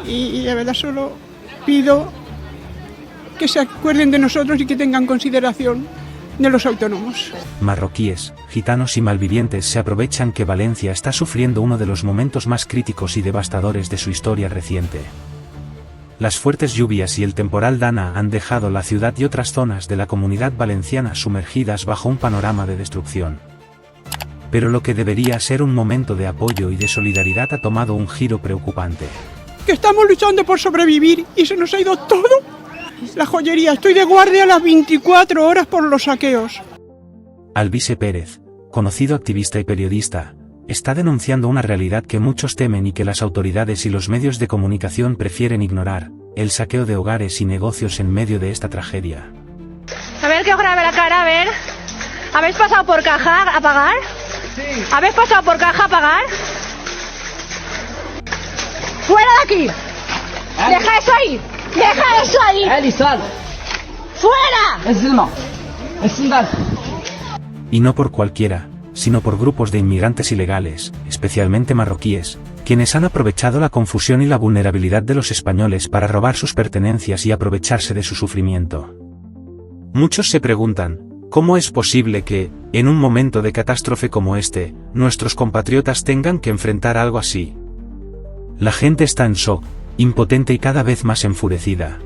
y de verdad solo pido que se acuerden de nosotros y que tengan consideración de los autónomos. Marroquíes, gitanos y malvivientes se aprovechan que Valencia está sufriendo uno de los momentos más críticos y devastadores de su historia reciente. Las fuertes lluvias y el temporal Dana han dejado la ciudad y otras zonas de la Comunidad Valenciana sumergidas bajo un panorama de destrucción. Pero lo que debería ser un momento de apoyo y de solidaridad ha tomado un giro preocupante. Que estamos luchando por sobrevivir y se nos ha ido todo. La joyería, estoy de guardia las 24 horas por los saqueos. Alvise Pérez, conocido activista y periodista, está denunciando una realidad que muchos temen y que las autoridades y los medios de comunicación prefieren ignorar: el saqueo de hogares y negocios en medio de esta tragedia. A ver que os grabe la cara, a ver. ¿Habéis pasado por caja a pagar? Sí. ¿Habéis pasado por caja a pagar? ¡Fuera de aquí! ¡Deja eso ahí! ¡Deja eso ahí! Ali, sal. ¡Fuera! Y no por cualquiera, sino por grupos de inmigrantes ilegales, especialmente marroquíes, quienes han aprovechado la confusión y la vulnerabilidad de los españoles para robar sus pertenencias y aprovecharse de su sufrimiento. Muchos se preguntan: ¿cómo es posible que, en un momento de catástrofe como este, nuestros compatriotas tengan que enfrentar algo así? La gente está en shock, impotente y cada vez más enfurecida.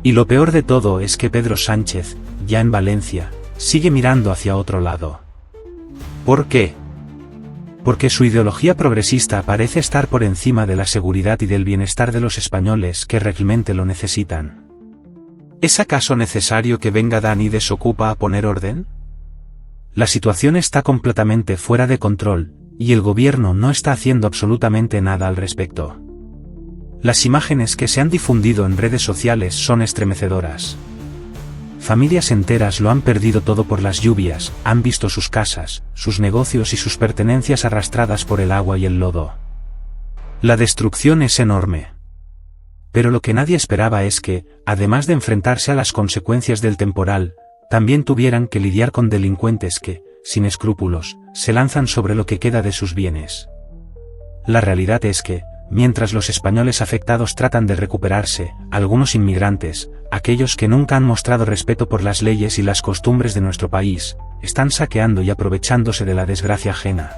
Y lo peor de todo es que Pedro Sánchez, ya en Valencia, sigue mirando hacia otro lado. ¿Por qué? Porque su ideología progresista parece estar por encima de la seguridad y del bienestar de los españoles que realmente lo necesitan. ¿Es acaso necesario que venga Dani Desokupa a poner orden? La situación está completamente fuera de control, y el gobierno no está haciendo absolutamente nada al respecto. Las imágenes que se han difundido en redes sociales son estremecedoras. Familias enteras lo han perdido todo por las lluvias, han visto sus casas, sus negocios y sus pertenencias arrastradas por el agua y el lodo. La destrucción es enorme. Pero lo que nadie esperaba es que, además de enfrentarse a las consecuencias del temporal, también tuvieran que lidiar con delincuentes que, sin escrúpulos, se lanzan sobre lo que queda de sus bienes. La realidad es que, mientras los españoles afectados tratan de recuperarse, algunos inmigrantes, aquellos que nunca han mostrado respeto por las leyes y las costumbres de nuestro país, están saqueando y aprovechándose de la desgracia ajena.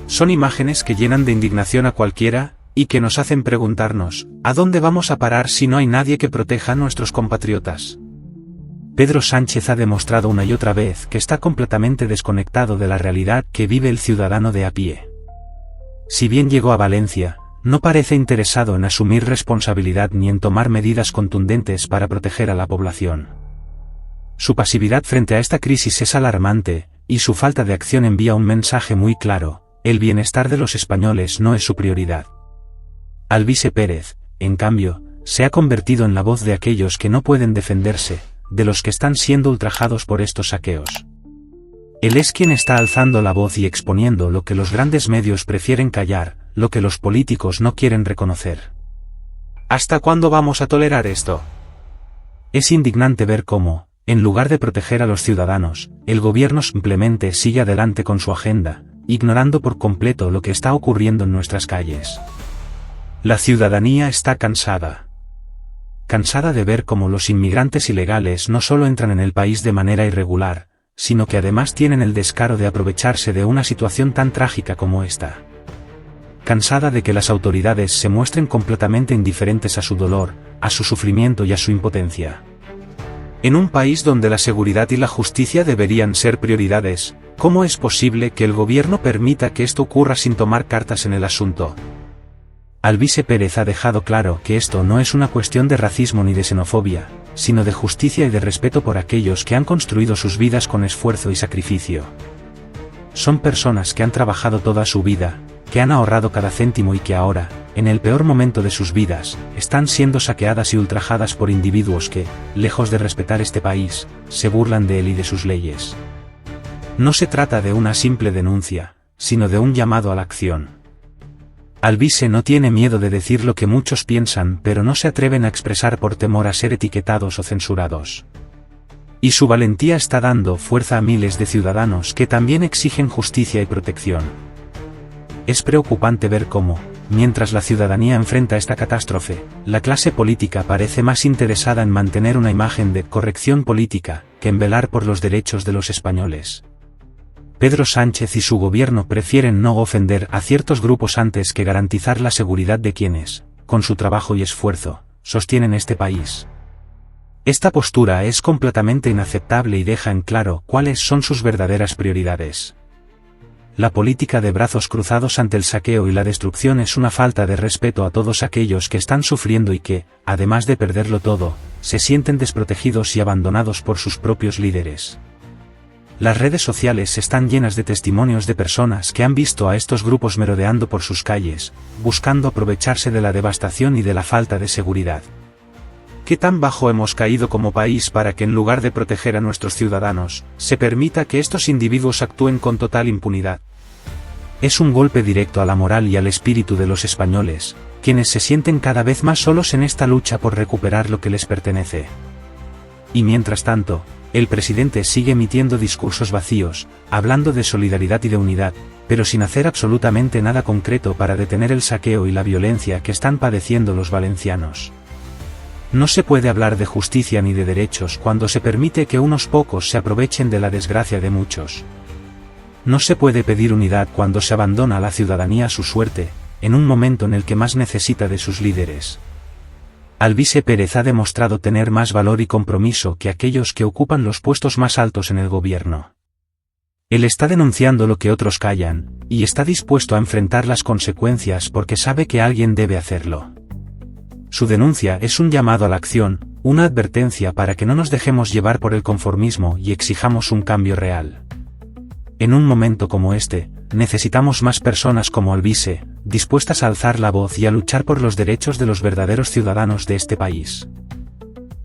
Son imágenes que llenan de indignación a cualquiera, y que nos hacen preguntarnos: ¿a dónde vamos a parar si no hay nadie que proteja a nuestros compatriotas? Pedro Sánchez ha demostrado una y otra vez que está completamente desconectado de la realidad que vive el ciudadano de a pie. Si bien llegó a Valencia, no parece interesado en asumir responsabilidad ni en tomar medidas contundentes para proteger a la población. Su pasividad frente a esta crisis es alarmante, y su falta de acción envía un mensaje muy claro: el bienestar de los españoles no es su prioridad. Alvise Pérez, en cambio, se ha convertido en la voz de aquellos que no pueden defenderse, de los que están siendo ultrajados por estos saqueos. Él es quien está alzando la voz y exponiendo lo que los grandes medios prefieren callar, lo que los políticos no quieren reconocer. ¿Hasta cuándo vamos a tolerar esto? Es indignante ver cómo, en lugar de proteger a los ciudadanos, el gobierno simplemente sigue adelante con su agenda, ignorando por completo lo que está ocurriendo en nuestras calles. La ciudadanía está cansada. Cansada de ver cómo los inmigrantes ilegales no solo entran en el país de manera irregular, sino que además tienen el descaro de aprovecharse de una situación tan trágica como esta. Cansada de que las autoridades se muestren completamente indiferentes a su dolor, a su sufrimiento y a su impotencia. En un país donde la seguridad y la justicia deberían ser prioridades, ¿cómo es posible que el gobierno permita que esto ocurra sin tomar cartas en el asunto? Alvise Pérez ha dejado claro que esto no es una cuestión de racismo ni de xenofobia, sino de justicia y de respeto por aquellos que han construido sus vidas con esfuerzo y sacrificio. Son personas que han trabajado toda su vida, que han ahorrado cada céntimo y que ahora, en el peor momento de sus vidas, están siendo saqueadas y ultrajadas por individuos que, lejos de respetar este país, se burlan de él y de sus leyes. No se trata de una simple denuncia, sino de un llamado a la acción. Alvise no tiene miedo de decir lo que muchos piensan pero no se atreven a expresar por temor a ser etiquetados o censurados. Y su valentía está dando fuerza a miles de ciudadanos que también exigen justicia y protección. Es preocupante ver cómo, mientras la ciudadanía enfrenta esta catástrofe, la clase política parece más interesada en mantener una imagen de corrección política que en velar por los derechos de los españoles. Pedro Sánchez y su gobierno prefieren no ofender a ciertos grupos antes que garantizar la seguridad de quienes, con su trabajo y esfuerzo, sostienen este país. Esta postura es completamente inaceptable y deja en claro cuáles son sus verdaderas prioridades. La política de brazos cruzados ante el saqueo y la destrucción es una falta de respeto a todos aquellos que están sufriendo y que, además de perderlo todo, se sienten desprotegidos y abandonados por sus propios líderes. Las redes sociales están llenas de testimonios de personas que han visto a estos grupos merodeando por sus calles, buscando aprovecharse de la devastación y de la falta de seguridad. ¿Qué tan bajo hemos caído como país para que en lugar de proteger a nuestros ciudadanos, se permita que estos individuos actúen con total impunidad? Es un golpe directo a la moral y al espíritu de los españoles, quienes se sienten cada vez más solos en esta lucha por recuperar lo que les pertenece. Y mientras tanto, el presidente sigue emitiendo discursos vacíos, hablando de solidaridad y de unidad, pero sin hacer absolutamente nada concreto para detener el saqueo y la violencia que están padeciendo los valencianos. No se puede hablar de justicia ni de derechos cuando se permite que unos pocos se aprovechen de la desgracia de muchos. No se puede pedir unidad cuando se abandona a la ciudadanía a su suerte, en un momento en el que más necesita de sus líderes. Alvise Pérez ha demostrado tener más valor y compromiso que aquellos que ocupan los puestos más altos en el gobierno. Él está denunciando lo que otros callan, y está dispuesto a enfrentar las consecuencias porque sabe que alguien debe hacerlo. Su denuncia es un llamado a la acción, una advertencia para que no nos dejemos llevar por el conformismo y exijamos un cambio real. En un momento como este, necesitamos más personas como Alvise, dispuestas a alzar la voz y a luchar por los derechos de los verdaderos ciudadanos de este país.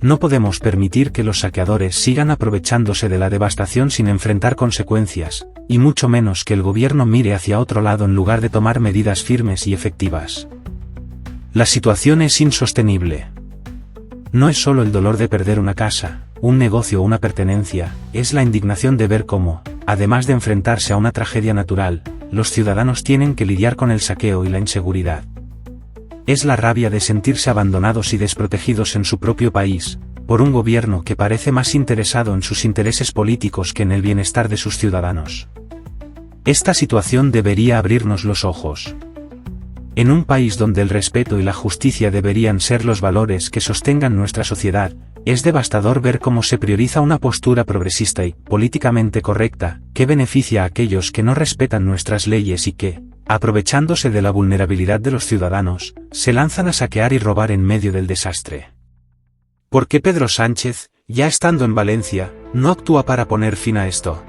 No podemos permitir que los saqueadores sigan aprovechándose de la devastación sin enfrentar consecuencias, y mucho menos que el gobierno mire hacia otro lado en lugar de tomar medidas firmes y efectivas. La situación es insostenible. No es solo el dolor de perder una casa, un negocio o una pertenencia, es la indignación de ver cómo, además de enfrentarse a una tragedia natural, los ciudadanos tienen que lidiar con el saqueo y la inseguridad. Es la rabia de sentirse abandonados y desprotegidos en su propio país, por un gobierno que parece más interesado en sus intereses políticos que en el bienestar de sus ciudadanos. Esta situación debería abrirnos los ojos. En un país donde el respeto y la justicia deberían ser los valores que sostengan nuestra sociedad, es devastador ver cómo se prioriza una postura progresista y políticamente correcta, que beneficia a aquellos que no respetan nuestras leyes y que, aprovechándose de la vulnerabilidad de los ciudadanos, se lanzan a saquear y robar en medio del desastre. ¿Por qué Pedro Sánchez, ya estando en Valencia, no actúa para poner fin a esto?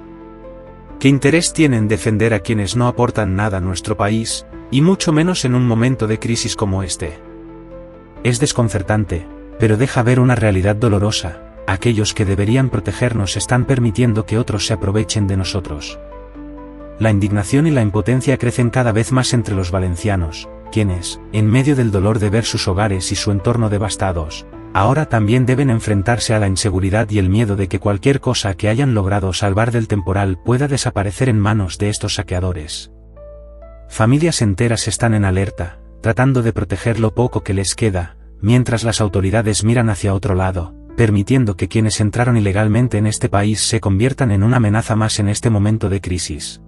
¿Qué interés tiene en defender a quienes no aportan nada a nuestro país, y mucho menos en un momento de crisis como este? Es desconcertante, pero deja ver una realidad dolorosa: aquellos que deberían protegernos están permitiendo que otros se aprovechen de nosotros. La indignación y la impotencia crecen cada vez más entre los valencianos, quienes, en medio del dolor de ver sus hogares y su entorno devastados, ahora también deben enfrentarse a la inseguridad y el miedo de que cualquier cosa que hayan logrado salvar del temporal pueda desaparecer en manos de estos saqueadores. Familias enteras están en alerta, tratando de proteger lo poco que les queda, mientras las autoridades miran hacia otro lado, permitiendo que quienes entraron ilegalmente en este país se conviertan en una amenaza más en este momento de crisis.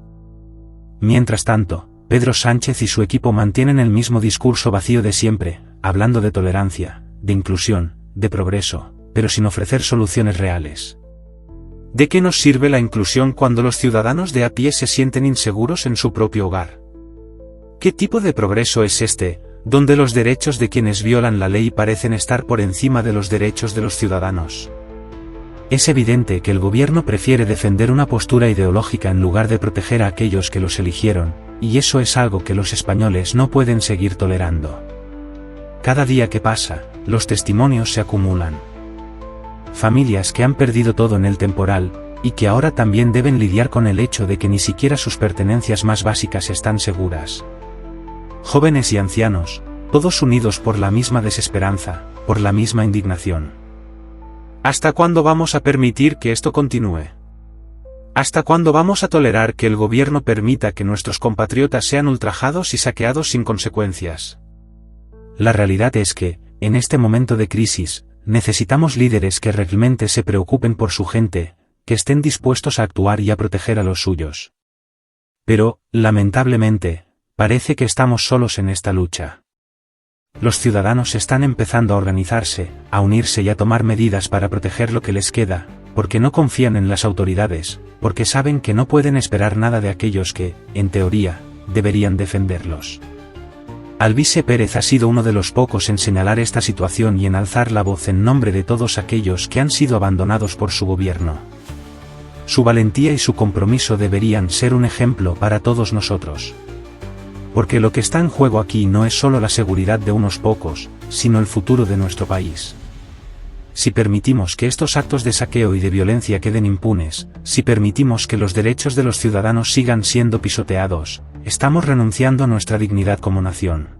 Mientras tanto, Pedro Sánchez y su equipo mantienen el mismo discurso vacío de siempre, hablando de tolerancia, de inclusión, de progreso, pero sin ofrecer soluciones reales. ¿De qué nos sirve la inclusión cuando los ciudadanos de a pie se sienten inseguros en su propio hogar? ¿Qué tipo de progreso es este, donde los derechos de quienes violan la ley parecen estar por encima de los derechos de los ciudadanos? Es evidente que el gobierno prefiere defender una postura ideológica en lugar de proteger a aquellos que los eligieron, y eso es algo que los españoles no pueden seguir tolerando. Cada día que pasa, los testimonios se acumulan. Familias que han perdido todo en el temporal, y que ahora también deben lidiar con el hecho de que ni siquiera sus pertenencias más básicas están seguras. Jóvenes y ancianos, todos unidos por la misma desesperanza, por la misma indignación. ¿Hasta cuándo vamos a permitir que esto continúe? ¿Hasta cuándo vamos a tolerar que el gobierno permita que nuestros compatriotas sean ultrajados y saqueados sin consecuencias? La realidad es que, en este momento de crisis, necesitamos líderes que realmente se preocupen por su gente, que estén dispuestos a actuar y a proteger a los suyos. Pero, lamentablemente, parece que estamos solos en esta lucha. Los ciudadanos están empezando a organizarse, a unirse y a tomar medidas para proteger lo que les queda, porque no confían en las autoridades, porque saben que no pueden esperar nada de aquellos que, en teoría, deberían defenderlos. Alvise Pérez ha sido uno de los pocos en señalar esta situación y en alzar la voz en nombre de todos aquellos que han sido abandonados por su gobierno. Su valentía y su compromiso deberían ser un ejemplo para todos nosotros. Porque lo que está en juego aquí no es solo la seguridad de unos pocos, sino el futuro de nuestro país. Si permitimos que estos actos de saqueo y de violencia queden impunes, si permitimos que los derechos de los ciudadanos sigan siendo pisoteados, estamos renunciando a nuestra dignidad como nación.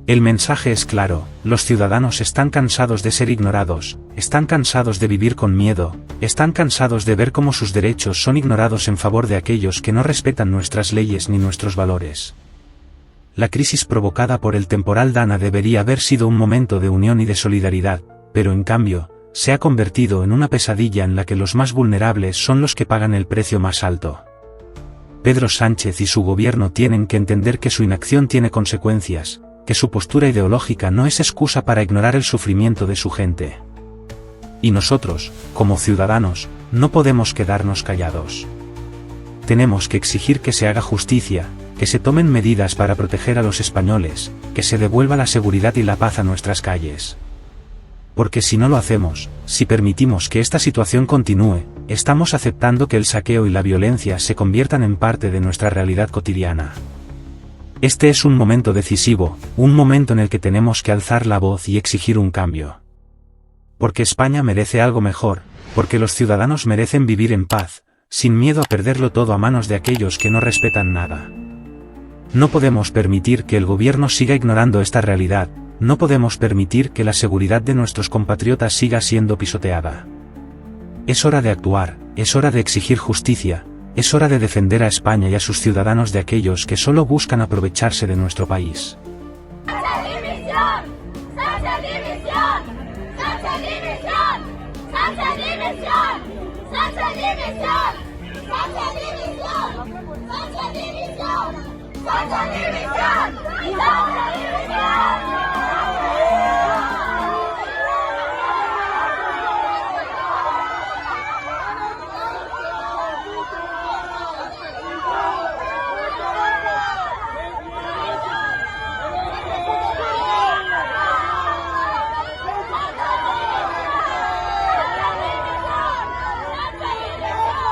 El mensaje es claro: los ciudadanos están cansados de ser ignorados, están cansados de vivir con miedo, están cansados de ver cómo sus derechos son ignorados en favor de aquellos que no respetan nuestras leyes ni nuestros valores. La crisis provocada por el temporal Dana debería haber sido un momento de unión y de solidaridad, pero en cambio, se ha convertido en una pesadilla en la que los más vulnerables son los que pagan el precio más alto. Pedro Sánchez y su gobierno tienen que entender que su inacción tiene consecuencias, que su postura ideológica no es excusa para ignorar el sufrimiento de su gente. Y nosotros, como ciudadanos, no podemos quedarnos callados. Tenemos que exigir que se haga justicia, que se tomen medidas para proteger a los españoles, que se devuelva la seguridad y la paz a nuestras calles. Porque si no lo hacemos, si permitimos que esta situación continúe, estamos aceptando que el saqueo y la violencia se conviertan en parte de nuestra realidad cotidiana. Este es un momento decisivo, un momento en el que tenemos que alzar la voz y exigir un cambio. Porque España merece algo mejor, porque los ciudadanos merecen vivir en paz, sin miedo a perderlo todo a manos de aquellos que no respetan nada. No podemos permitir que el gobierno siga ignorando esta realidad, no podemos permitir que la seguridad de nuestros compatriotas siga siendo pisoteada. Es hora de actuar, es hora de exigir justicia, es hora de defender a España y a sus ciudadanos de aquellos que solo buscan aprovecharse de nuestro país. ¡Sánchez división!